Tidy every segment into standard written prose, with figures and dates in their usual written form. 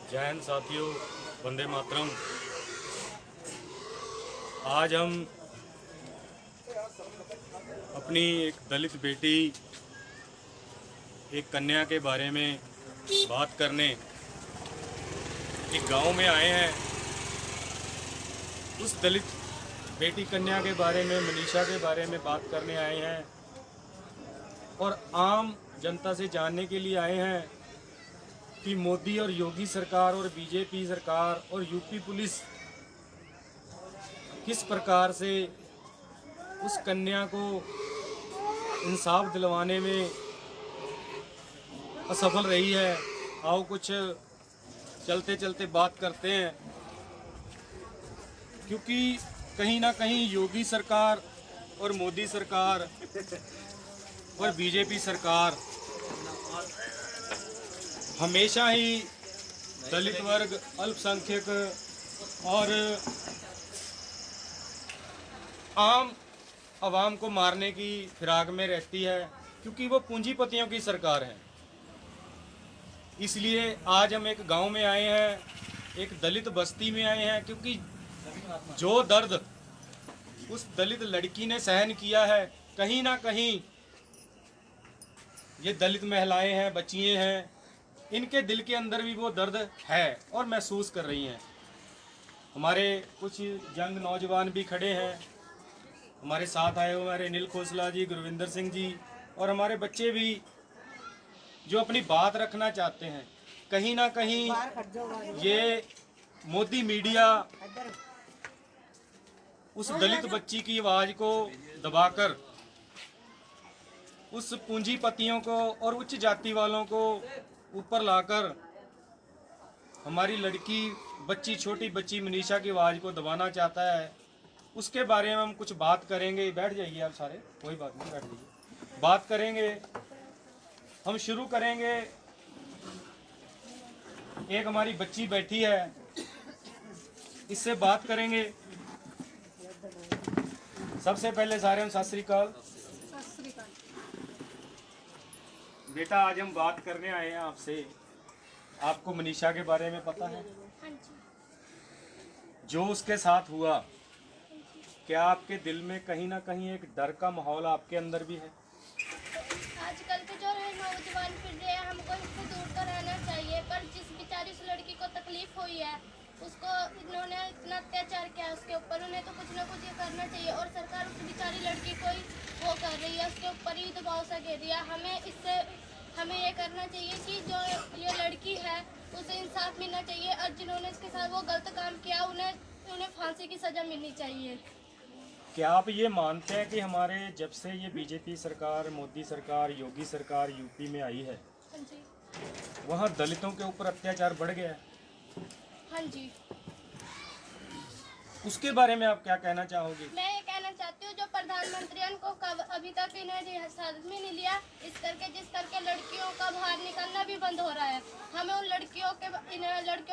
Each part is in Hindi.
जय हिंद साथियों, वंदे मातरम। आज हम अपनी एक दलित बेटी, एक कन्या के बारे में बात करने एक गांव में आए हैं। उस दलित बेटी कन्या के बारे में, मनीषा के बारे में बात करने आए हैं और आम जनता से जानने के लिए आए हैं कि मोदी और योगी सरकार और बीजेपी सरकार और यूपी पुलिस किस प्रकार से उस कन्या को इंसाफ दिलवाने में असफल रही है। आओ कुछ चलते चलते बात करते हैं, क्योंकि कहीं ना कहीं योगी सरकार और मोदी सरकार और बीजेपी सरकार हमेशा ही दलित वर्ग, अल्पसंख्यक और आम आवाम को मारने की फिराक में रहती है, क्योंकि वो पूंजीपतियों की सरकार है। इसलिए आज हम एक गांव में आए हैं, एक दलित बस्ती में आए हैं, क्योंकि जो दर्द उस दलित लड़की ने सहन किया है, कहीं ना कहीं ये दलित महिलाएं हैं, बच्चियां हैं, इनके दिल के अंदर भी वो दर्द है और महसूस कर रही हैं। हमारे कुछ यंग नौजवान भी खड़े हैं, हमारे साथ आए हुए हमारे नील खोसला जी, गुरविंदर सिंह जी और हमारे बच्चे भी, जो अपनी बात रखना चाहते हैं। कहीं ना कहीं ये मोदी मीडिया उस दलित बच्ची की आवाज़ को दबाकर उस पूंजीपतियों को और उच्च जाति वालों को ऊपर लाकर हमारी लड़की, बच्ची, छोटी बच्ची मनीषा की आवाज़ को दबाना चाहता है। उसके बारे में हम कुछ बात करेंगे। बैठ जाइए आप सारे, कोई बात नहीं, बैठ जाइए, बात करेंगे। हम शुरू करेंगे। एक हमारी बच्ची बैठी है, इससे बात करेंगे। सबसे पहले सारे हम सत श्री अकाल। बेटा, आज हम बात करने आए हैं आपसे। आपको मनीषा के बारे में पता है? जो उसके साथ हुआ, क्या आपके दिल में कहीं ना कहीं एक डर का माहौल आपके अंदर भी है? आजकल के जो है नौजवान फिर रहे हैं, हमको इससे दूर तो रहना चाहिए। पर जिस बेचारी उस लड़की को तकलीफ हुई है, उसको इन्होंने इतना अत्याचार किया उसके ऊपर, उन्हें तो कुछ ना कुछ ये करना चाहिए। और सरकार उस बेचारी लड़की को ही वो कर रही है, उसके ऊपर ही दबाव सा घेर दिया। हमें ये करना चाहिए कि जो ये लड़की है उसे इंसाफ मिलना चाहिए, और जिन्होंने इसके साथ वो गलत काम किया उन्हें फांसी की सजा मिलनी चाहिए। क्या आप ये मानते हैं कि हमारे जब से ये बीजेपी सरकार, मोदी सरकार, योगी सरकार यूपी में आई है, हाँ जी, वहाँ दलितों के ऊपर अत्याचार बढ़ गया है? हाँ जी। उसके बारे में आप क्या कहना चाहोगे? मैं ये कहना चाहती हूँ, जो प्रधानमंत्री को अभी तक इन्हें रियासत में नहीं लिया, जिस करके लड़कियों का बाहर निकलना भी बंद हो रहा है। हमें उन लड़कियों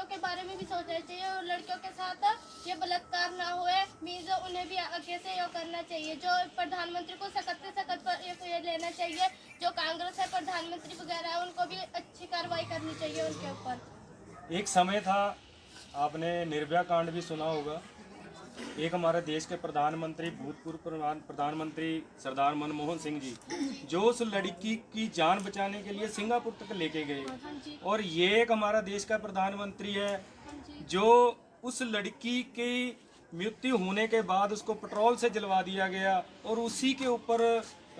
के बारे में भी सोचना चाहिए, और लड़कियों के साथ ये बलात्कार ना हुए, मीन्स उन्हें भी आगे से ये करना चाहिए। जो प्रधानमंत्री को सख्त से सख्त ये लेना चाहिए। जो कांग्रेस है, प्रधानमंत्री वगैरह है, उनको भी अच्छी कार्रवाई करनी चाहिए उनके ऊपर। एक समय था, आपने निर्भया कांड भी सुना होगा। एक हमारे देश के प्रधानमंत्री, भूतपूर्व प्रधानमंत्री सरदार मनमोहन सिंह जी, जो उस लड़की की जान बचाने के लिए सिंगापुर तक लेके गए। और ये एक हमारा देश का प्रधानमंत्री है जो उस लड़की की मृत्यु होने के बाद उसको पेट्रोल से जलवा दिया गया और उसी के ऊपर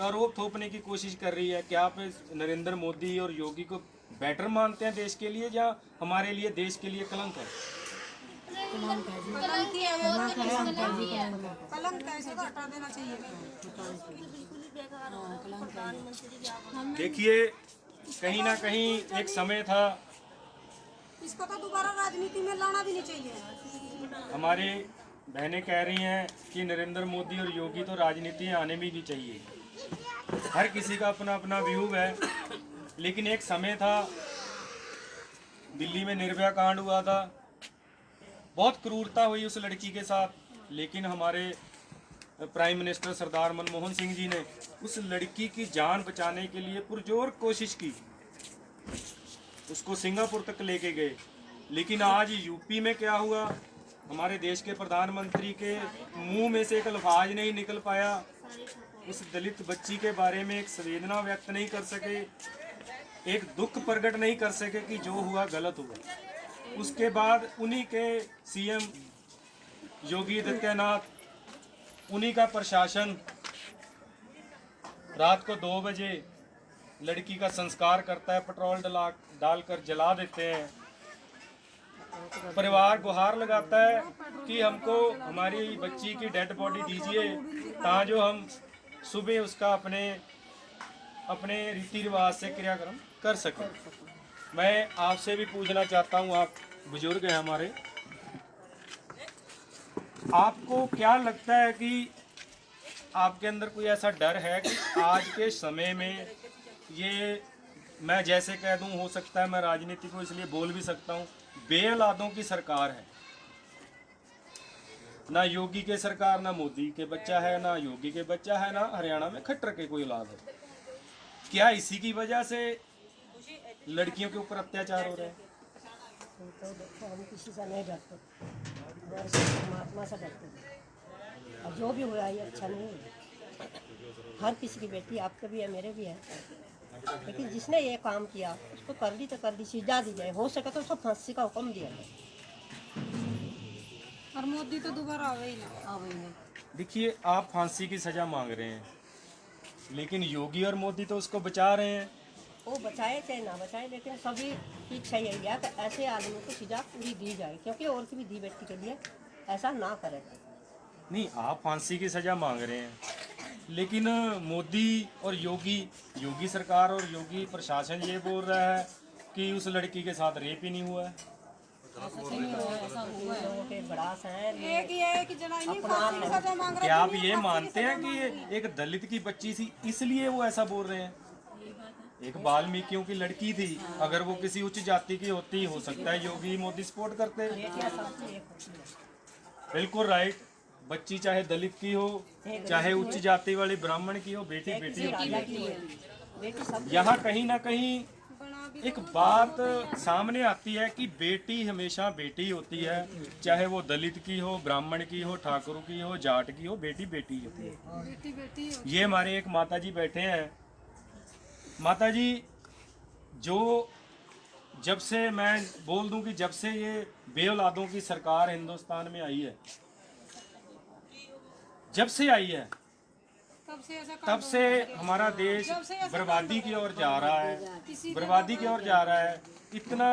आरोप थोपने की कोशिश कर रही है। क्या आप नरेंद्र मोदी और योगी को बेटर मानते हैं देश के लिए, या हमारे लिए देश के लिए कलंक है? कलंक है वो, कलंक ऐसे तो हटा देना चाहिए। देखिए, कहीं ना कहीं एक समय था, इसको तो दोबारा राजनीति में लाना भी नहीं चाहिए। हमारी बहनें कह रही हैं कि नरेंद्र मोदी और योगी तो राजनीति में आने भी चाहिए। हर किसी का अपना अपना व्यू है, लेकिन एक समय था, दिल्ली में निर्भया कांड हुआ था, बहुत क्रूरता हुई उस लड़की के साथ, लेकिन हमारे प्राइम मिनिस्टर सरदार मनमोहन सिंह जी ने उस लड़की की जान बचाने के लिए पुरजोर कोशिश की, उसको सिंगापुर तक लेके गए। लेकिन आज यूपी में क्या हुआ, हमारे देश के प्रधानमंत्री के मुंह में से एक अल्फाज नहीं निकल पाया, उस दलित बच्ची के बारे में एक संवेदना व्यक्त नहीं कर सके, एक दुख प्रकट नहीं कर सके कि जो हुआ गलत हुआ। उसके बाद उन्हीं के सीएम योगी आदित्यनाथ, उन्हीं का प्रशासन रात को 2 बजे लड़की का संस्कार करता है, पेट्रोल डालकर जला देते हैं। परिवार गुहार लगाता है कि हमको हमारी बच्ची की डेड बॉडी दीजिए, ताकि हम सुबह उसका अपने रीति रिवाज से क्रियाक्रम कर सकें। मैं आपसे भी पूछना चाहता हूँ, आप बुजुर्ग हैं हमारे, आपको क्या लगता है कि आपके अंदर कोई ऐसा डर है कि आज के समय में ये, मैं जैसे कह दूं, हो सकता है मैं राजनीति को इसलिए बोल भी सकता हूं, बेऔलादों की सरकार है, ना योगी के सरकार, ना मोदी के बच्चा है, ना योगी के बच्चा है, ना हरियाणा में खट्टर के कोई औलाद है। क्या इसी की वजह से लड़कियों के ऊपर अत्याचार हो रहे हैं? तो देखो, हम किसी से नहीं डरते, हमारे से परमात्मा से डरते हैं। और जो भी हुआ ये अच्छा नहीं है। हर किसी की बेटी, आपके भी है, मेरे भी है, लेकिन जिसने ये काम किया उसको कर दी तो कर दी, सजा दी जाए, हो सके तो उसको फांसी का हुक्म दिया जाए। और मोदी तो दोबारा आवे ही ना। हाँ वही नहीं। देखिए, आप फांसी की सजा मांग रहे हैं, लेकिन योगी और मोदी तो उसको बचा रहे हैं। वो बचाए चाहे ना बचाए, लेकिन सभी की इच्छा यही है कि ऐसे आदमी को सजा पूरी दी जाए, क्योंकि और की भी दी बेटी के लिए ऐसा ना करे। नहीं, आप फांसी की सजा मांग रहे हैं, लेकिन मोदी और योगी सरकार और योगी प्रशासन ये बोल रहा है कि उस लड़की के साथ रेप ही नहीं हुआ है। लोगों के बड़ास हैं, एक ये है कि जना नहीं फांसी की सजा मांग रहा क्या है, आप ये मानते हैं कि ये एक दलित की बच्ची थी इसलिए वो ऐसा बोल रहे हैं? एक वाल्मीकियों की लड़की थी, अगर वो किसी उच्च जाति की होती, हो सकता है योगी मोदी सपोर्ट करते। बिल्कुल राइट। बच्ची चाहे दलित की हो, चाहे उच्च जाति वाली ब्राह्मण की हो, बेटी बेटी होती है। यहाँ कहीं ना कहीं एक बात सामने आती है कि बेटी हमेशा बेटी होती है, चाहे वो दलित की हो, ब्राह्मण की हो, ठाकुर की हो, जाट की हो, बेटी बेटी होती है। बेटी बेटी ये हमारे एक माता जी बैठे हैं। माता जी, जो जब से, मैं बोल दूं कि जब से ये बेऔलादों की सरकार हिंदुस्तान में आई है, जब से आई है, तब से हमारा देश बर्बादी की ओर जा रहा है, बर्बादी की ओर जा रहा है। इतना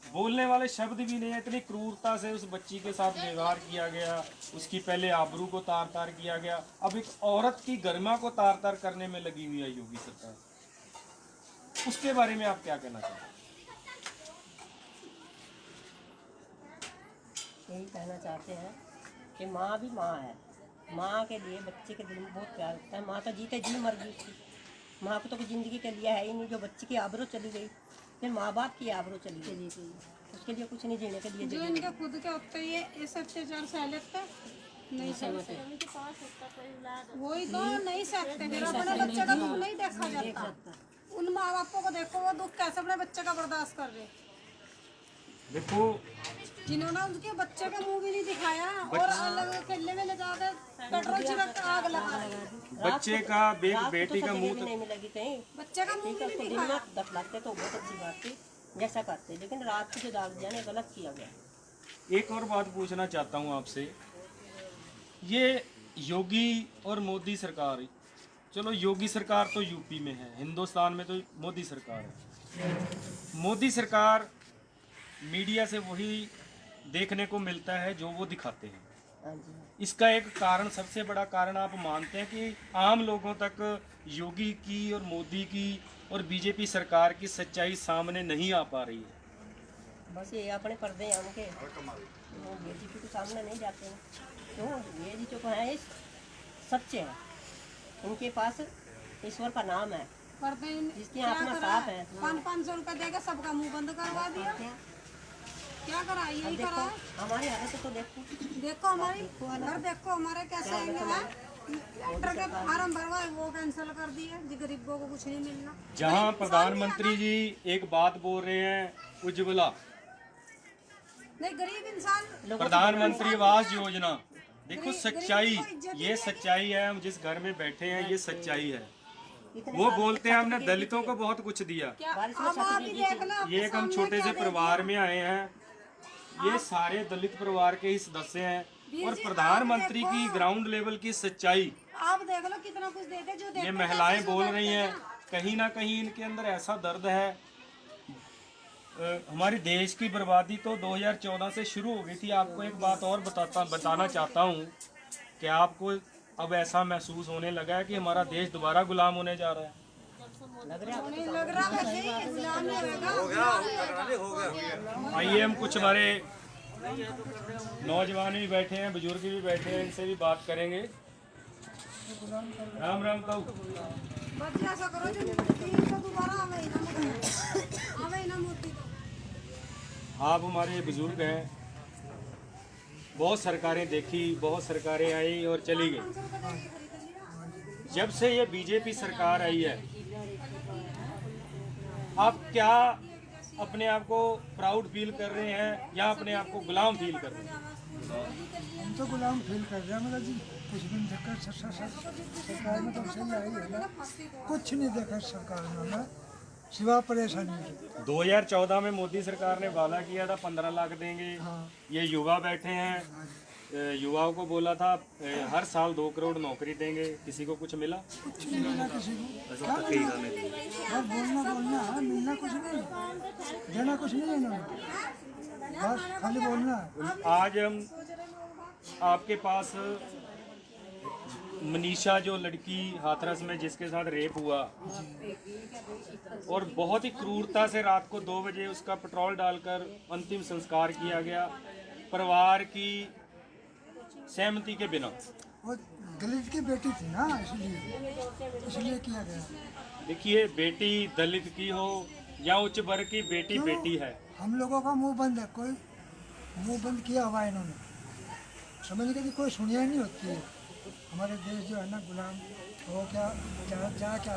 बोलने वाले शब्द भी नहीं है, इतनी क्रूरता से उस बच्ची के साथ व्यवहार किया गया, उसकी पहले आबरू को तार तार किया गया, अब एक औरत की गरिमा को तार तार करने में लगी हुई है योगी सरकार। उसके बारे में आप क्या कहना चाहते हैं? यही कहना चाहते हैं कि माँ भी माँ है, माँ के लिए बच्चे के दिल में बहुत प्यार होता है। माँ तो जीते जी मर गई थी, माँ को तो कोई ज़िंदगी के लिए है ही नहीं। जो बच्चे की आबरू चली गई, फिर माँ बाप की आबरू चली गई, उसके लिए कुछ नहीं जीने के लिए। जो इनके खुद के होते ही ऐसे अत्याचार सह लेते नहीं सहते, वही तो नहीं सहते, फिर अपने बच्चे का दुख नहीं देखा जाता। उन माँ बापों को देखो, वो दुख कैसे अपने बच्चे का बर्दाश्त कर रहे। देखो, जिन्होंने उनके बच्चे का मुंह भी नहीं दिखाया और अलग खेलने में ले जाकर पेट्रोल छिड़क कर आग लगा दी। बच्चे का बेटी का मुंह नहीं मिलेगी कहीं, बच्चे का मुंह ठीक है, भी उसको नहीं दिन दिखाया। में दफनाते तो बहुत अच्छी बात थी जैसा करते, लेकिन रात को जो दाग दिया ना, गलत किया गया। एक और बात पूछना चाहता हूँ आपसे, ये योगी और मोदी सरकार, चलो योगी सरकार तो यूपी में है, हिंदुस्तान में तो मोदी सरकार है। मोदी सरकार मीडिया से वही देखने को मिलता है जो वो दिखाते हैं। हाँ जी, इसका एक कारण, सबसे बड़ा कारण आप मानते हैं कि आम लोगों तक योगी की और मोदी की और बीजेपी सरकार की सच्चाई सामने नहीं आ पा रही है? बस ये अपने पर्दे हैं उनके, वो बीजेपी के सामने नहीं जाते हैं। क्यों? ये जी जो है सच्चे हैं, इनके पास ईश्वर का नाम है, जिसकी आत्मा साफ है। 500 रुपए देकर सबका मुंह बंद करवा दिया। क्या करा, यही देखो करा। हमारी हालत तो देखो, देखो हमारी घर, देखो हमारे कैसे लेटर के फार्म भरवाए वो कैंसिल कर दिए जी, गरीबों को कुछ नहीं मिलना। जहां प्रधानमंत्री जी एक बात बोल रहे हैं, उज्ज्वला नहीं गरीब इंसान प्रधानमंत्री आवास योजना, देखो सच्चाई, ये सच्चाई है। हम जिस घर में बैठे हैं ये सच्चाई है। वो बोलते हैं हमने दलितों को बहुत कुछ दिया। अब आप ही देख लो ये एक हम छोटे से परिवार में आए हैं, ये सारे दलित परिवार के ही सदस्य हैं। और प्रधानमंत्री की ग्राउंड लेवल की सच्चाई आप देख लो कितना कुछ देते जो ये महिलाएं बोल रही हैं। कहीं ना कहीं इनके अंदर ऐसा दर्द है। हमारे देश की बर्बादी तो 2014 से शुरू हो गई थी। आपको एक बात और बताना चाहता हूँ कि आपको अब ऐसा महसूस होने लगा है कि हमारा देश दोबारा गुलाम होने जा रहा है। लग रहा वैसे ही गुलाम ही होगा। आइए हम कुछ हमारे नौजवान भी बैठे हैं, बुजुर्ग भी बैठे हैं, इनसे भी बात करेंगे। राम राम कहू। बस ऐसा करो जो तीन को दोबारा आवे ना मोती तो। आप हमारे बुजुर्ग हैं, बहुत सरकारें देखी, बहुत सरकारें आई और चली गई। जब से ये बीजेपी सरकार आई है, आप क्या अपने आप को प्राउड फील कर रहे हैं या अपने आप को गुलाम फील कर रहे हैं? हम तो गुलाम फील कर रहे हैं। मतलब जी कुछ भी नहीं देखा सरकार में, तो सही आई है ना, कुछ नहीं देखा सरकार में हमें सिवा परेशानी की। 2014 में मोदी सरकार ने वादा किया था 15 लाख देंगे। ये युवा बैठे हैं, युवाओं को बोला था हर साल 2 करोड़ नौकरी देंगे। किसी को कुछ मिला? कुछ नहीं मिला किसी को। बस बोलना है, मिलना कुछ नहीं, देना कुछ नहीं है इन्होंने, बस खाली बोलना है। आज हम आपके पास मनीषा जो लड़की हाथरस में जिसके साथ रेप हुआ और बहुत ही क्रूरता से रात को 2 बजे उसका पेट्रोल डालकर अंतिम संस्कार किया गया, परिवार की सहमति के बिना। वो दलित की बेटी थी ना, इसलिए किया गया। देखिए, बेटी दलित की हो या उच्च वर्ग की बेटी बेटी है। हम लोगों का मुंह बंद है, कोई मुंह बंद किया हुआ है इन्होंने। समझ के कोई सुनिया नहीं होती है। हमारे देश जो है ना गुलाम हो क्या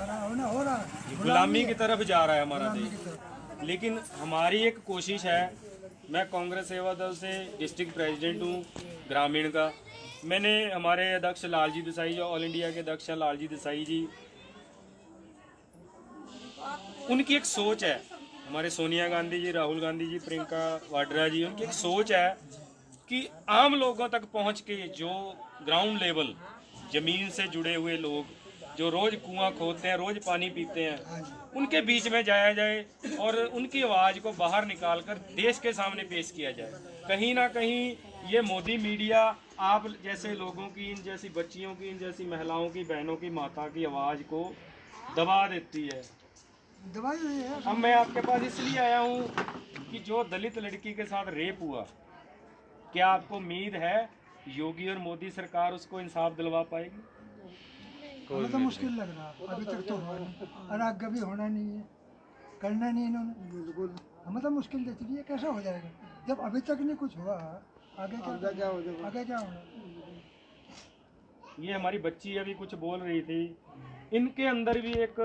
रहा हो ना, हो रहा है गुलामी की तरफ जा रहा है हमारा गुलामी की देश। तरफ। लेकिन हमारी एक कोशिश है, मैं कांग्रेस सेवा दल से डिस्ट्रिक्ट प्रेसिडेंट हूँ ग्रामीण का। मैंने हमारे अध्यक्ष लालजी देसाई जो ऑल इंडिया के अध्यक्ष हैं लालजी देसाई जी, उनकी एक सोच है। हमारे सोनिया गांधी जी, राहुल गांधी जी, प्रियंका वाड्रा जी, उनकी एक सोच है कि आम लोगों तक पहुंच के जो ग्राउंड लेवल जमीन से जुड़े हुए लोग जो रोज कुआं खोदते हैं, रोज पानी पीते हैं, उनके बीच में जाया जाए और उनकी आवाज़ को बाहर निकालकर देश के सामने पेश किया जाए। कहीं ना कहीं ये मोदी मीडिया आप जैसे लोगों की, इन जैसी बच्चियों की, इन जैसी महिलाओं की, बहनों की, माता की आवाज़ को दबा देती है। दवाई हुई है। अब मैं आपके पास इसलिए आया हूँ कि जो दलित लड़की के साथ रेप हुआ, क्या आपको उम्मीद है योगी और मोदी सरकार उसको इंसाफ दिलवा पाएगी? हमें तो मुश्किल लग रहा है, अभी तक तो हुआ नहीं और आगे भी होना नहीं है, करना नहीं इन्होंने। बिल्कुल हमें तो मुश्किल देती है, कैसा हो जाएगा जब अभी तक नहीं कुछ हुआ, आगे क्या हो जाएगा, आगे क्या होना। ये हमारी बच्ची अभी कुछ बोल रही थी, इनके अंदर भी एक,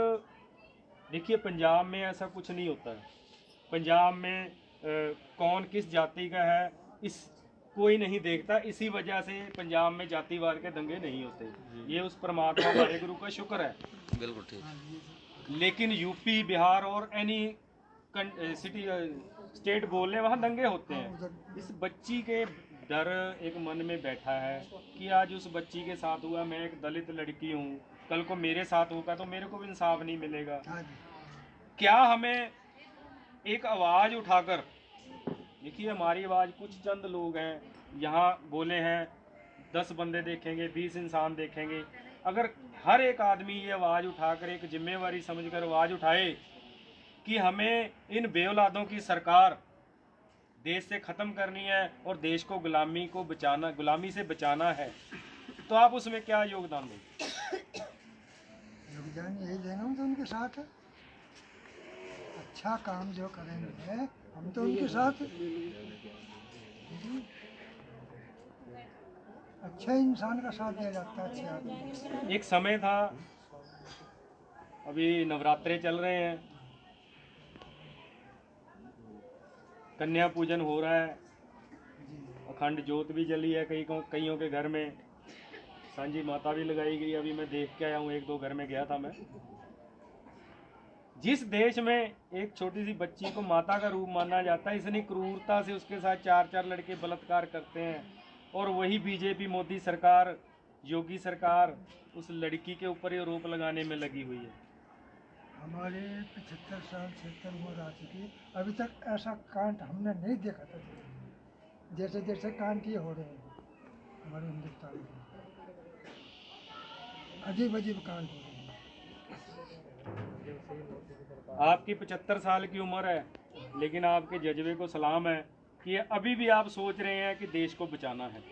देखिए पंजाब में ऐसा कुछ नहीं होता है। पंजाब में कौन किस जाति का है इस कोई नहीं देखता। इसी वजह से पंजाब में जातिवाद के दंगे नहीं होते। ये उस परमात्मा वाले गुरु का शुक्र है। बिल्कुल ठीक। लेकिन यूपी, बिहार और एनी सिटी स्टेट बोल लें, वहाँ दंगे होते हैं। इस बच्ची के डर एक मन में बैठा है कि आज उस बच्ची के साथ हुआ, मैं एक दलित लड़की हूँ, कल को मेरे साथ होगा तो मेरे को भी इंसाफ नहीं मिलेगा। क्या हमें एक आवाज़ उठाकर, देखिए हमारी आवाज़ कुछ चंद लोग हैं यहाँ बोले हैं, 10 बंदे देखेंगे, 20 इंसान देखेंगे। अगर हर एक आदमी ये आवाज़ उठाकर एक जिम्मेवारी समझकर आवाज़ उठाए कि हमें इन बेऔलादों की सरकार देश से ख़त्म करनी है और देश को गुलामी को बचाना, गुलामी से बचाना है, तो आप उसमें क्या योगदान दें? योगदान यही देना, हम तो उनके साथ है। अच्छा काम जो करेंगे हम तो उनके साथ, अच्छा इंसान का साथ दिया जाता है, अच्छे आदमी। एक समय था, अभी नवरात्रे चल रहे हैं, कन्या पूजन हो रहा है, अखंड ज्योत भी जली है कईयों के घर में, सांझी माता भी लगाई गई। अभी मैं देख के आया हूँ, 1-2 घर में गया था मैं। जिस देश में एक छोटी सी बच्ची को माता का रूप माना जाता है, इतनी क्रूरता से उसके साथ 4-4 लड़के बलात्कार करते हैं, और वही बीजेपी मोदी सरकार, योगी सरकार उस लड़की के ऊपर ये आरोप लगाने में लगी हुई है। हमारे 75 साल 76 उम्र आ चुकी, अभी तक ऐसा कांड हमने नहीं देखा था। जैसे जैसे कांड ये हो रहे हैं हमारे हिंदुस्तान में, अजीब अजीब कांड हो रहे हैं। आपकी 75 साल की उम्र है, लेकिन आपके जज्बे को सलाम है कि अभी भी आप सोच रहे हैं कि देश को बचाना है।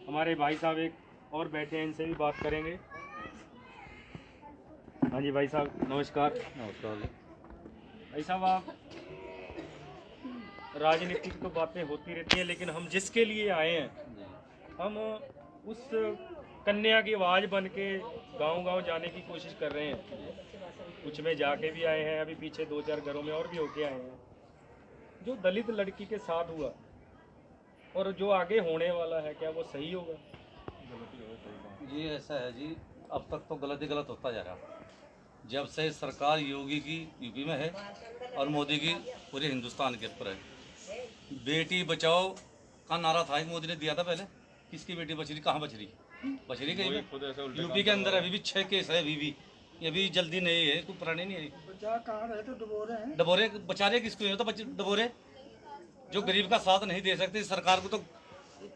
हमारे भाई साहब एक और बैठे हैं, इनसे भी बात करेंगे। हाँ जी भाई साहब, नमस्कार। नमस्कार जी। भाई साहब, आप राजनीतिक तो बातें होती रहती हैं, लेकिन हम जिसके लिए आए हैं, जी। हम उस कन्या की आवाज़ बन के गाँव-गाँव जाने की कोशिश कर रहे हैं। कुछ में जाके भी आए हैं, अभी पीछे 2-4 घरों में और भी होके आए हैं। जो दलित लड़की के साथ हुआ और जो आगे होने वाला है, क्या वो सही होगा? जी ऐसा है जी, अब तक तो गलत ही गलत होता जा रहा। जब से सरकार योगी की यूपी में है और मोदी की पूरे हिंदुस्तान के ऊपर है। बेटी बचाओ का नारा था, एक मोदी ने दिया था पहले। किसकी बेटी बच रही, कहाँ बच रही? बच रही कहीं में? यूपी के अंदर अभी भी 6 केस है, अभी भी ये भी जल्दी नहीं है, कोई पुरानी नहीं है। बचा कहाँ रहे तो डुबोरे हैं। डबोरे बचा रहे किसको? ये तो बच्चे डबोरे जो गरीब का साथ नहीं दे सकते। सरकार को तो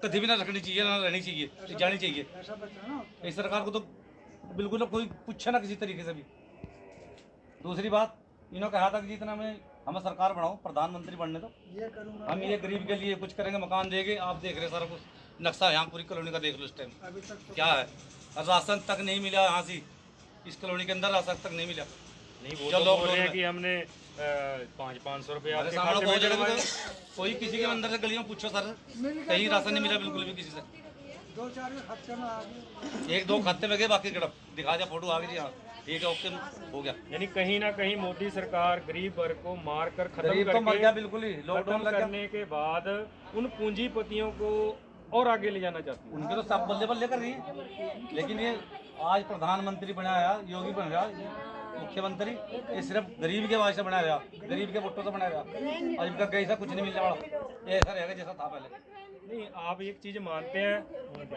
कभी भी ना रखनी चाहिए, ना रहनी चाहिए, जानी चाहिए। ऐसा बचा ना, इस सरकार को तो बिल्कुल कोई पूछे ना किसी तरीके से भी। दूसरी बात, इन्होंने कहा था कि जितना मैं हमें सरकार बनाओ, प्रधानमंत्री बनने दो, ये करूँगा। हम ये गरीब के लिए कुछ करेंगे, मकान देंगे। आप देख रहे सारा कुछ नक्शा यहाँ पूरी कॉलोनी का देख लो इस टाइम अभी तक तो क्या है। और राशन तक नहीं मिला यहाँ से, इस कॉलोनी के अंदर राशन तक नहीं मिला। नहीं, वो जो तो लोग बोल रहे हैं बोल कि हमने 500 रुपये हमारे आपके सामने खाते में बहुत जगह डलवाए। पे कोई किसी के अंदर से गलियों में पूछो सर, मिल गया कहीं तो राशन नहीं मिला बिल्कुल भी किसी से। 2-4 हफ्ते में आ गए। 1-2 खाते में गए, बाकी गड़प दिखा दिया, फोटो आ गई जी। हाँ ठीक है, ओके हो गया। यानी कहीं ना कहीं मोदी सरकार गरीब वर्ग को मार कर खत्म गरीब तो मर करके गया बिल्कुल ही, खत्म लॉकडाउन लग गया। करने के बाद उन पूंजीपतियों को और आगे ले जाना चाहती है। उनके तो सब बल्ले बल्ले कर रही है। लेकिन ये आज प्रधानमंत्री बनाया योगी बन गया मुख्यमंत्री, ये सिर्फ गरीब के वास्ते बनाया, गरीब के वोटों से बनाया। आज तक कैसा कुछ नहीं मिलने वाला, ऐसा रहेगा जैसा था पहले। नहीं, आप एक चीज़ मानते हैं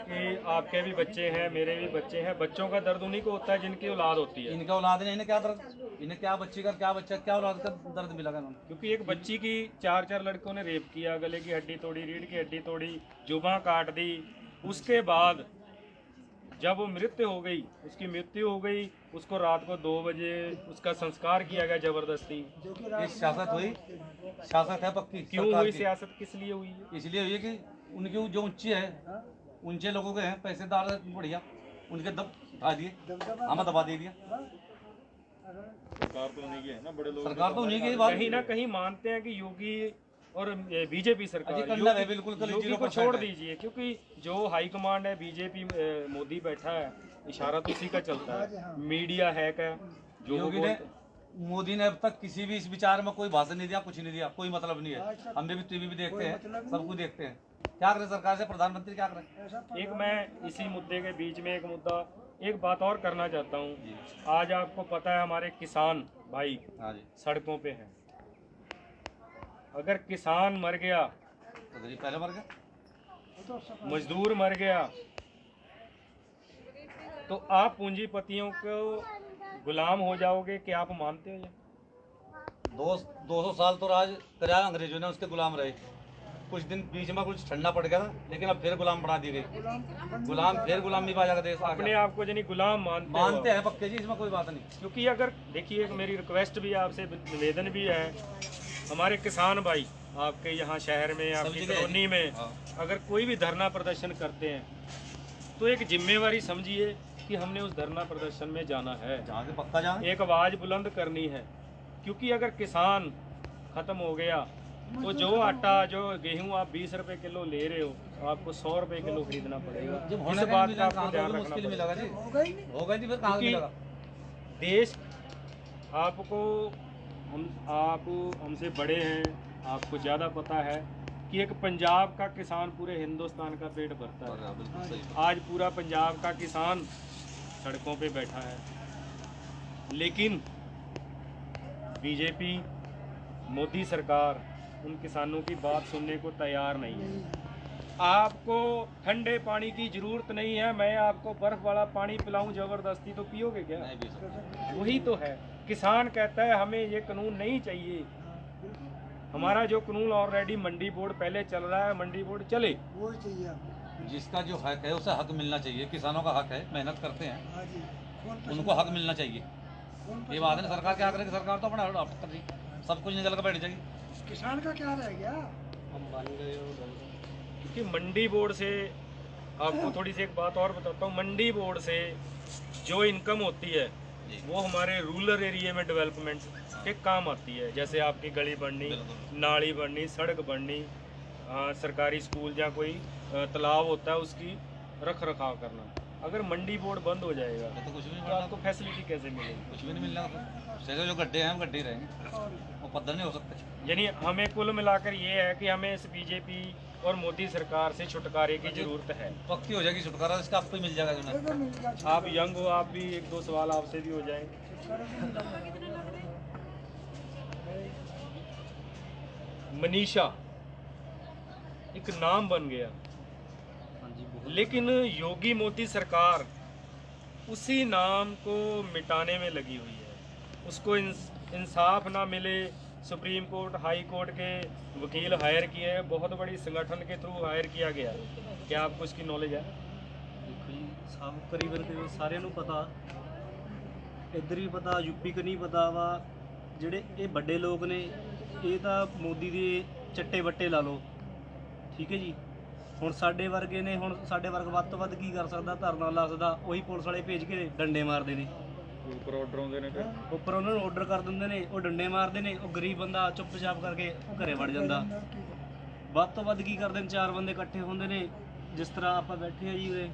कि आपके भी बच्चे हैं, मेरे भी बच्चे हैं। बच्चों का दर्द उन्हीं को होता है जिनकी औलाद होती है। इनका औलाद नहीं, इन्हें क्या दर्द, इन्हें क्या बच्ची का, क्या बच्चा, क्या औलाद का दर्द मिलेगा इन्होंने। क्योंकि एक बच्ची की 4-4 लड़कों ने रेप किया, गले की हड्डी तोड़ी, रीढ़ की हड्डी तोड़ी, जुबां काट दी। उसके बाद जब वो मृत्यु हो गई, उसकी मृत्यु हो गई, उसको रात को 2 बजे उसका संस्कार किया गया जबरदस्ती। ये सियासत हुई, सियासत है पक्की। क्यों सरकार हुई की। सियासत, किस लिए हुई है? इसलिए हुई है कि उनकी जो ऊंची है, ऊंचे लोगों के हैं, पैसेदार है बढ़िया, उनके दब उठा दिए, हमें दबा दे दिया। सरकार तो उन्हीं की है ना, बड़े लोग। सरकार तो उन्हीं की बात कहीं ना कहीं मानते हैं कि योगी और बीजेपी सरकार, अजी कन्नड़ है बिल्कुल, कल योगी को 0% छोड़ है। दीजिए, क्योंकि जो हाई कमांड है बीजेपी, मोदी बैठा है, इशारा तो उसी का चलता है। मीडिया हैक है, जो वो योगी ने, बोलते- मोदी ने अब तक किसी भी इस विचार में कोई भाषण नहीं दिया, कुछ नहीं दिया, कोई मतलब नहीं है। हम भी टीवी भी देखते हैं, सब कुछ देखते हैं। क्या करे सरकार से, प्रधानमंत्री क्या करे। एक मैं इसी मुद्दे के बीच में एक बात और करना चाहता हूँ। आज आपको पता है हमारे किसान भाई हाँ जी, सड़कों पे हैं। अगर किसान मर गया, तो गरीब पहले मर गया। मजदूर मर गया, तो आप पूंजीपतियों को गुलाम हो जाओगे, क्या आप मानते हो ये? 200 साल तो राज कराया अंग्रेजों ने, उसके गुलाम रहे। कुछ दिन बीच में कुछ ठंडा पड़ गया था, लेकिन अब फिर गुलाम बना दी गई। गुलाम फिर गुलामी बाजा का देश आ अपने गया। आप को यानी गुलाम मानते हो मानते आप। हैं पक्के जी, इसमें कोई बात नहीं। क्योंकि अगर देखिए, एक मेरी रिक्वेस्ट भी है आपसे, निवेदन भी है, हमारे किसान भाई आपके यहाँ शहर में, आपकी जगह है। कॉलोनी में हाँ। अगर कोई भी धरना प्रदर्शन करते हैं, तो एक जिम्मेवारी समझिए कि हमने उस धरना प्रदर्शन में जाना है, जहाँ से पक्का जाए। एक आवाज़ बुलंद करनी है। क्योंकि अगर किसान खत्म हो गया, तो जो आटा, जो गेहूं आप 20 रुपए किलो ले रहे हो, आपको 100 रुपए किलो खरीदना पड़ेगा। जब इस होने का बात नहीं का मिला, आपको कहाँ ध्यान से रखना मुश्किल पड़ेगा। मिलेगा जी। होगा ही नहीं। होगा जी, फिर कहाँ से क्योंकि मिलेगा। देश आपको, हम आप हमसे बड़े हैं, आपको ज़्यादा पता है कि एक पंजाब का किसान पूरे हिंदुस्तान का पेट भरता है। बिल्कुल सही। आज पूरा पंजाब का किसान सड़कों पे बैठा है, लेकिन बीजेपी मोदी सरकार उन किसानों की बात सुनने को तैयार नहीं है। आपको ठंडे पानी की ज़रूरत नहीं है, मैं आपको बर्फ़ वाला पानी पिलाऊं ज़बरदस्ती, तो पियोगे क्या? नहीं भी सकते। वही तो है। किसान कहता है हमें ये कानून नहीं चाहिए। हमारा जो कानून ऑलरेडी मंडी बोर्ड पहले चल रहा है, मंडी बोर्ड चले। वो चाहिए आपको। जिसका जो हक है उसे हक मिलना चाहिए। किसानों का हक है, मेहनत करते हैं, हाँ जी, उनको हक मिलना चाहिए। ये बात है ना, सरकार क्या करेगी? सरकार तो अपना अडॉप्ट कर रही, सब कुछ निकल कर बैठ जाएगी। किसान का क्या रह गया? क्योंकि मंडी बोर्ड से आपको थोड़ी सी एक बात और बताता हूँ। मंडी बोर्ड से जो इनकम होती है वो हमारे रूरल एरिया में डेवलपमेंट के काम आती है। जैसे आपकी गली बननी, नाली बननी, सड़क बननी, सरकारी स्कूल या कोई तालाब होता है उसकी रख रखाव करना। अगर मंडी बोर्ड बंद हो जाएगा तो कुछ भी नहीं तो आपको फैसिलिटी कैसे मिलेगी? कुछ भी नहीं मिलना। शहर जो गड्ढे हैं, हम गड्ढे ही रहेंगे, वो पद्धर नहीं हो सकते। यानी हमें कुल मिलाकर ये है कि हमें इस बीजेपी और मोदी सरकार से छुटकारे की जरूरत है। पक्की हो जाएगी छुटकारा, इसका आपको ही मिल जाएगा। जो ये तो मिल गया। आप यंग हो, आप भी एक दो सवाल आपसे भी हो जाएं। मनीषा एक नाम बन गया, लेकिन योगी मोदी सरकार उसी नाम को मिटाने में लगी हुई है। उसको इंसाफ ना मिले, सुप्रीम कोर्ट, हाई कोर्ट के वकील हायर किए हैं, बहुत बड़ी संगठन के थ्रू हायर किया गया। क्या आपको इसकी नॉलेज है? देखो जी, सब करीबन सारिਆਂ ਨੂੰ ਪਤਾ, ਇੱਧਰ ਵੀ ਪਤਾ, ਯੂਪੀ ਕ ਨਹੀਂ ਪਤਾ ਵਾ। ਜਿਹੜੇ ਇਹ ਵੱਡੇ ਲੋਕ ਨੇ ਇਹ ਤਾਂ ਮੋਦੀ ਦੇ ਚੱਟੇ ਵੱਟੇ ਲਾ ਲਓ, ਠੀਕ ਹੈ ਜੀ। ਹੁਣ ਸਾਡੇ ਵਰਗੇ ਨੇ, ਹੁਣ ਸਾਡੇ ਵਰਗ ਵੱਧ ਤੋਂ ਵੱਧ ਕੀ ਕਰ ਸਕਦਾ? ਧਰਨਾ ਲਾ ਸਕਦਾ। ਉਹੀ ਪੁਲਿਸ ਵਾਲੇ ਭੇਜ ਕੇ ਡੰਡੇ ਮਾਰਦੇ ਨੇ, ਉੱਪਰ ਆਰਡਰ ਆਉਂਦੇ ਨੇ, ਫਿਰ ਉੱਪਰ ਉਹਨਾਂ ਨੂੰ ਆਰਡਰ ਕਰ ਦਿੰਦੇ ਨੇ, ਉਹ ਡੰਡੇ ਮਾਰਦੇ ਨੇ। ਉਹ ਗਰੀਬ ਬੰਦਾ ਚੁੱਪਚਾਪ ਕਰਕੇ ਘਰੇ ਵੜ ਜਾਂਦਾ। ਵੱਧ ਤੋਂ ਵੱਧ ਕੀ ਕਰਦੇ ਨੇ? 4 ਬੰਦੇ ਇਕੱਠੇ ਹੁੰਦੇ ਨੇ, ਜਿਸ ਤਰ੍ਹਾਂ ਆਪਾਂ ਬੈਠੇ ਆ ਜੀ ਉਰੇ,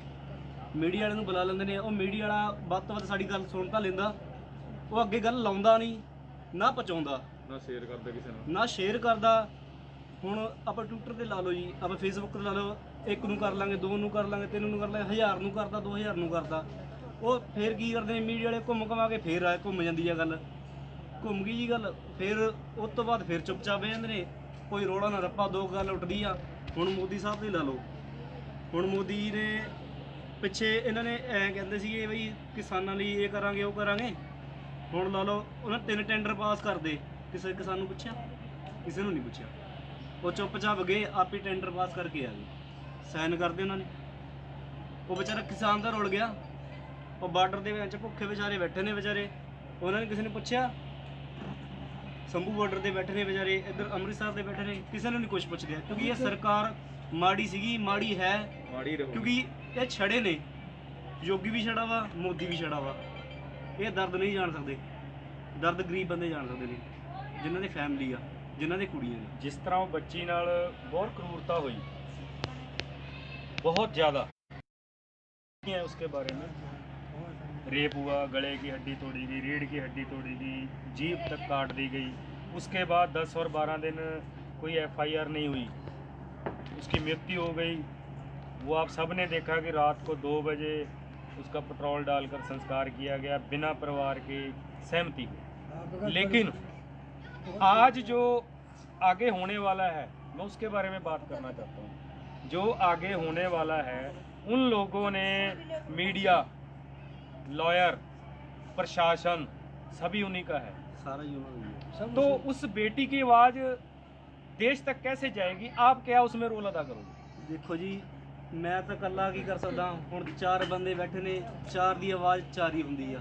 ਮੀਡੀਆ ਵਾਲੇ ਨੂੰ ਬੁਲਾ ਲੈਂਦੇ ਨੇ। ਉਹ ਮੀਡੀਆ ਵਾਲਾ ਵੱਧ ਤੋਂ ਵੱਧ ਸਾਡੀ ਗੱਲ ਸੁਣ ਤਾਂ ਲੈਂਦਾ, ਉਹ ਅੱਗੇ ਗੱਲ ਲਾਉਂਦਾ ਨਹੀਂ, ਨਾ ਪਹੁੰਚਾਉਂਦਾ, ਨਾ ਸ਼ੇਅਰ ਕਰਦੇ ਕਿਸੇ ਨੂੰ। ਨਾ ਸ਼ੇਅਰ ਕਰਦਾ। ਹੁਣ ਆਪਾਂ ਟਵਿੱਟਰ ਤੇ ਲਾ ਲਓ ਜੀ, ਆਪਾਂ ਫੇਸਬੁੱਕ ਤੇ ਲਾ ਲਓ, 1 ਨੂੰ ਕਰ ਲਾਂਗੇ, 2 ਨੂੰ ਕਰ ਲਾਂਗੇ, 3 ਨੂੰ ਕਰ ਲਾਂਗੇ, 1000 ਨੂੰ ਕਰਦਾ, 2000 ਨੂੰ ਕਰਦਾ। ਉਹ ਫੇਰ ਕੀ ਕਰਦੇ ਨੇ ਮੀਡੀਆ ਵਾਲੇ? ਘੁੰਮ ਘਮਾ ਕੇ ਫੇਰ ਆ ਘੁੰਮ ਜਾਂਦੀ ਆ ਗੱਲ, ਘੁੰਮ ਗਈ ਜੀ ਗੱਲ। ਫਿਰ ਉਸ ਤੋਂ ਬਾਅਦ ਫਿਰ ਚੁੱਪਚਾਪ ਬਹਿ ਜਾਂਦੇ ਨੇ, ਕੋਈ ਰੋਲਾ ਨਾ ਰੱਪਾ, 2 ਗੱਲ ਉੱਠਦੀ ਆ। ਹੁਣ ਮੋਦੀ ਸਾਹਿਬ ਦੇ ਲਾ ਲਓ, ਹੁਣ ਮੋਦੀ ਜੀ ਨੇ ਪਿੱਛੇ ਇਹਨਾਂ ਨੇ ਐਂ ਕਹਿੰਦੇ ਸੀਗੇ ਬਈ ਕਿਸਾਨਾਂ ਲਈ ਇਹ ਕਰਾਂਗੇ, ਉਹ ਕਰਾਂਗੇ। ਹੁਣ ਲਾ ਲਓ ਉਹਨਾਂ 3 ਟੈਂਡਰ ਪਾਸ ਕਰਦੇ, ਕਿਸੇ ਕਿਸਾਨ ਨੂੰ ਪੁੱਛਿਆ? ਕਿਸੇ ਨੂੰ ਨਹੀਂ ਪੁੱਛਿਆ। ਉਹ ਚੁੱਪਚਾਪ ਗਏ, ਆਪੇ ਟੈਂਡਰ ਪਾਸ ਕਰਕੇ ਆ ਗਏ, ਸਾਈਨ ਕਰਦੇ ਉਹਨਾਂ ਨੇ। ਉਹ ਵਿਚਾਰਾ ਕਿਸਾਨ ਦਾ ਰੁਲ ਗਿਆ। ਉਹ ਬਾਰਡਰ ਦੇ ਵਿੱਚ ਭੁੱਖੇ ਵਿਚਾਰੇ ਬੈਠੇ ਨੇ ਵਿਚਾਰੇ, ਉਹਨਾਂ ਨੇ ਕਿਸੇ ਨੇ ਪੁੱਛਿਆ? ਸੰਭੂ ਬਾਰਡਰ ਤੇ ਬੈਠੇ ਨੇ ਵਿਚਾਰੇ, ਇੱਧਰ ਅੰਮ੍ਰਿਤਸਰ ਦੇ ਬੈਠੇ ਨੇ, ਕਿਸੇ ਨੂੰ ਨਹੀਂ ਕੁਝ ਪੁੱਛਦੇ। ਕਿਉਂਕਿ ਇਹ ਸਰਕਾਰ ਮਾੜੀ ਸੀਗੀ, ਮਾੜੀ ਹੈ, ਮਾੜੀ ਰਹੋ। ਕਿਉਂਕਿ ਇਹ ਛੜੇ ਨੇ, ਯੋਗੀ ਵੀ ਛੜਾ ਵਾ, ਮੋਦੀ ਵੀ ਛੜਾ ਵਾ। ਇਹ ਦਰਦ ਨਹੀਂ ਜਾਣ ਸਕਦੇ, ਦਰਦ ਗਰੀਬ ਬੰਦੇ ਜਾਣ ਸਕਦੇ ਨੇ, ਜਿਨ੍ਹਾਂ ਦੀ ਫੈਮਿਲੀ ਆ, ਜਿਨ੍ਹਾਂ ਦੀ ਕੁੜੀਆਂ ਨੇ। ਜਿਸ ਤਰ੍ਹਾਂ ਉਹ ਬੱਚੀ ਨਾਲ ਬਹੁਤ क्रूरता हुई, बहुत ज़्यादा है उसके बारे में। रेप हुआ, गले की हड्डी तोड़ी गई, रीढ़ की हड्डी तोड़ी गई, जीभ तक काट दी गई। उसके बाद 10 और 12 दिन कोई FIR नहीं हुई, उसकी मृत्यु हो गई। वो आप सब ने देखा कि रात को 2 बजे उसका पेट्रोल डालकर संस्कार किया गया बिना परिवार की सहमति के। लेकिन आज जो आगे होने वाला है, मैं उसके बारे में बात करना चाहता हूँ। जो आगे होने वाला है, उन लोगों ने, मीडिया, लॉयर, प्रशासन, सभी उन्हीं का है। ਸਾਰਾ ਹੀ ਉਹਨਾਂ ਨੂੰ ਹੀ ਹੈ। तो उस बेटी की आवाज़ देश तक कैसे जाएगी? आप क्या उसमें रोल अदा करोगे? ਦੇਖੋ ਜੀ, ਮੈਂ ਤਾਂ ਇਕੱਲਾ ਕੀ ਕਰ ਸਕਦਾ? ਹੁਣ 4 ਬੰਦੇ ਬੈਠੇ ਨੇ, 4 ਦੀ ਆਵਾਜ਼ 4 ਹੀ ਹੁੰਦੀ ਆ।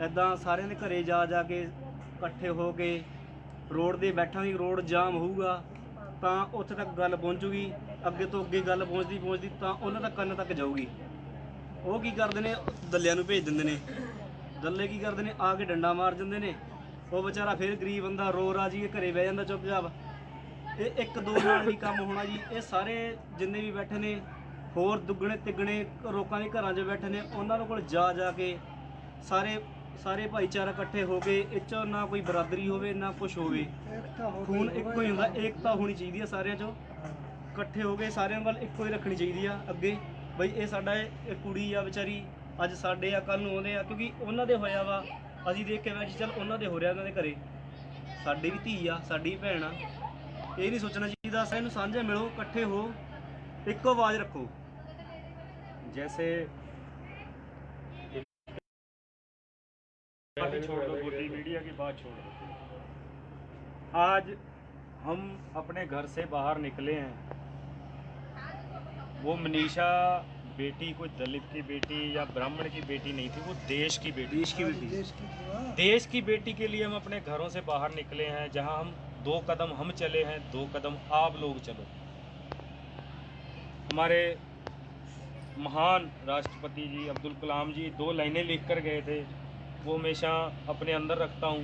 ਇੱਦਾਂ ਸਾਰਿਆਂ ਦੇ ਘਰੇ ਜਾ ਜਾ ਕੇ ਇਕੱਠੇ ਹੋ ਕੇ ਰੋਡ 'ਤੇ ਬੈਠਾਂਗੇ, ਰੋਡ ਜਾਮ ਹੋਊਗਾ ਤਾਂ ਉੱਥੇ ਤੱਕ ਗੱਲ ਪਹੁੰਚੂਗੀ। ਅੱਗੇ ਤੋਂ ਅੱਗੇ ਗੱਲ ਪਹੁੰਚਦੀ ਤਾਂ ਉਹਨਾਂ ਤੱਕ ਕੰਨ ਤੱਕ ਜਾਊਗੀ। ਉਹ ਕੀ ਕਰਦੇ ਨੇ? ਦੱਲਿਆਂ ਨੂੰ ਭੇਜ ਦਿੰਦੇ ਨੇ। ਦੱਲੇ ਕੀ ਕਰਦੇ ਨੇ? ਆ ਕੇ ਡੰਡਾ ਮਾਰ ਜਾਂਦੇ ਨੇ। ਉਹ ਵਿਚਾਰਾ ਫਿਰ ਗਰੀਬ ਬੰਦਾ ਰੋ ਰਾਜੀ ਘਰੇ ਬਹਿ ਜਾਂਦਾ ਚੁੱਪਚਾਪ। ਇਹ 1-2 ਨਾਲ ਨਹੀਂ ਕੰਮ ਹੋਣਾ ਜੀ। ਇਹ ਸਾਰੇ ਜਿੰਨੇ ਵੀ ਬੈਠੇ ਨੇ, ਹੋਰ ਦੁੱਗਣੇ ਤਿੱਗਣੇ ਲੋਕਾਂ ਦੇ ਘਰਾਂ 'ਚ ਬੈਠੇ ਨੇ, ਉਹਨਾਂ ਨੂੰ ਕੋਲ ਜਾ ਜਾ ਕੇ ਸਾਰੇ ਸਾਰੇ ਭਾਈਚਾਰਾ ਇਕੱਠੇ ਹੋ ਕੇ ਇਹ 'ਚ ਨਾ ਕੋਈ ਬਰਾਦਰੀ ਹੋਵੇ ਨਾ ਕੁਝ ਹੋਵੇ, एकता हो ਖੂਨ ਇੱਕੋ ਹੀ ਹੁੰਦਾ, ਏਕਤਾ ਹੋਣੀ ਚਾਹੀਦੀ ਆ ਸਾਰਿਆਂ 'ਚੋਂ, ਇਕੱਠੇ ਹੋ ਕੇ ਸਾਰਿਆਂ ਵੱਲ ਇੱਕੋ ਹੀ ਰੱਖਣੀ ਚਾਹੀਦੀ ਆ ਅੱਗੇ। ਬਈ ਇਹ ਸਾਡਾ ਇਹ ਕੁੜੀ ਆ ਵਿਚਾਰੀ, ਅੱਜ ਸਾਡੇ ਆ ਕੱਲ ਨੂੰ ਆਉਂਦੇ ਆ, ਕਿਉਂਕਿ ਉਹਨਾਂ ਦੇ ਹੋਇਆ ਵਾ, ਅਸੀਂ ਦੇਖ ਕੇ ਵੈਸੇ ਚੱਲ ਉਹਨਾਂ ਦੇ ਹੋ ਰਿਹਾ ਉਹਨਾਂ ਦੇ ਘਰੇ, ਸਾਡੀ ਵੀ ਧੀ ਆ, ਸਾਡੀ ਭੈਣ ਆ। ਇਹ ਨਹੀਂ ਸੋਚਣਾ ਚਾਹੀਦਾ, ਸਾਰਿਆਂ ਨੂੰ ਸਾਂਝੇ ਮਿਲੋ, ਇਕੱਠੇ ਹੋ, ਇੱਕੋ ਆਵਾਜ਼ ਰੱਖੋ। जैसे छोड़ दो, गोदी मीडिया की बात छोड़ दो। आज हम अपने घर से बाहर निकले हैं, वो मनीषा बेटी कोई दलित की बेटी या ब्राह्मण की बेटी नहीं थी, वो देश की बेटी, देश की बेटी, देश की बेटी के लिए हम अपने घरों से बाहर निकले हैं। जहां हम 2 कदम हम चले हैं, 2 कदम आप लोग चलो। हमारे महान राष्ट्रपति जी अब्दुल कलाम जी 2 लाइनें लिख कर गए थे, वो हमेशा अपने अंदर रखता हूँ,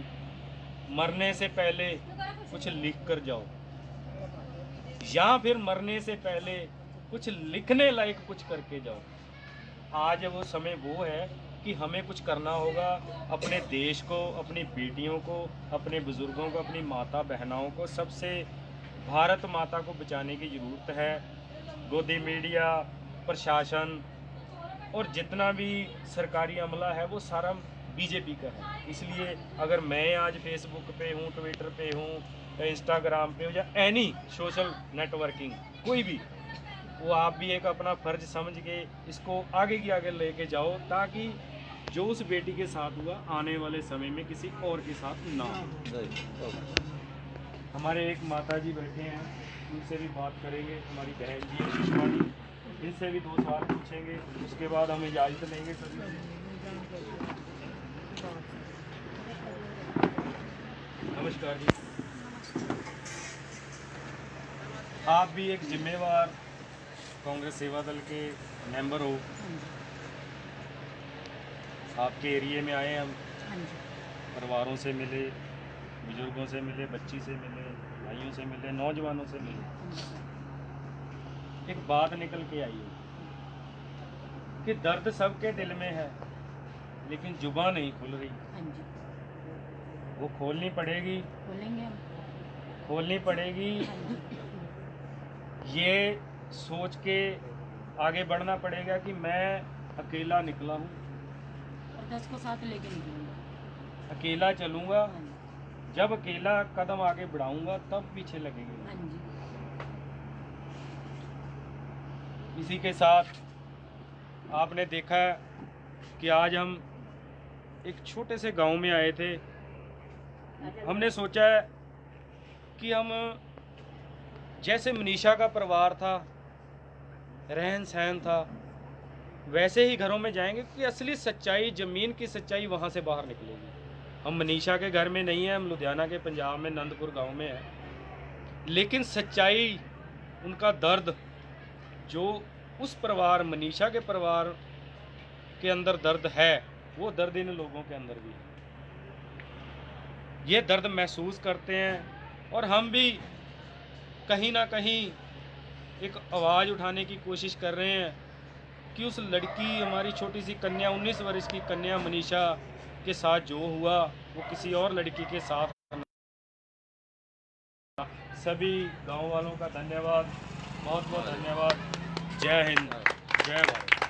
मरने से पहले कुछ लिख कर जाओ, या फिर मरने से पहले कुछ लिखने लायक कुछ करके जाओ। आज वो समय वो है कि हमें कुछ करना होगा, अपने देश को, अपनी बेटियों को, अपने बुज़ुर्गों को, अपनी माता बहनाओं को, सबसे भारत माता को बचाने की ज़रूरत है। गोदी मीडिया, प्रशासन और जितना भी सरकारी अमला है वो सारा बीजेपी का है। इसलिए अगर मैं आज फेसबुक पे हूँ, ट्विटर पे हूँ, इंस्टाग्राम पे हूँ या एनी सोशल नेटवर्किंग कोई भी, वो आप भी एक अपना फ़र्ज समझ के इसको आगे की आगे लेके जाओ, ताकि जो उस बेटी के साथ हुआ आने वाले समय में किसी और के साथ ना हो। हमारे एक माता जी बैठे हैं, उनसे भी बात करेंगे, हमारी बहन जी है सुषमा जी, इनसे भी 2 सवाल पूछेंगे, उसके बाद हम इजाज़त लेंगे सभी से। नमस्कार जी। आप भी एक जिम्मेवार कांग्रेस सेवा दल के मेंबर हो, आपके एरिए में आए हम, परिवारों से मिले, बुजुर्गों से मिले, बच्ची से मिले, भाइयों से मिले, नौजवानों से मिले। एक बात निकल के आई है कि दर्द सबके दिल में है, लेकिन जुबान नहीं खुल रही। वो खोलनी पड़ेगी, खोलनी पड़ेगी। ये सोच के आगे बढ़ना पड़ेगा कि मैं अकेला निकला हूँ और 10 को साथ लेके निकलूंगा, अकेला चलूँगा, जब अकेला कदम आगे बढ़ाऊँगा तब पीछे लगेंगे। हाँ जी। इसी के साथ आपने देखा कि आज हम एक छोटे से गांव में आए थे। हमने सोचा है कि हम जैसे मनीषा का परिवार था, रहन सहन था, वैसे ही घरों में जाएंगे, क्योंकि असली सच्चाई, ज़मीन की सच्चाई वहाँ से बाहर निकलेगी। हम मनीषा के घर में नहीं हैं, हम लुधियाना के पंजाब में नंदपुर गांव में हैं, लेकिन सच्चाई, उनका दर्द, जो उस परिवार, मनीषा के परिवार के अंदर दर्द है, वो दर्द इन लोगों के अंदर भी है। ये दर्द महसूस करते हैं और हम भी कहीं ना कहीं एक आवाज़ उठाने की कोशिश कर रहे हैं कि उस लड़की, हमारी छोटी सी कन्या, 19 वर्ष की कन्या मनीषा के साथ जो हुआ वो किसी और लड़की के साथ। सभी गांव वालों का धन्यवाद, बहुत बहुत धन्यवाद। जय हिंद, जय भारत।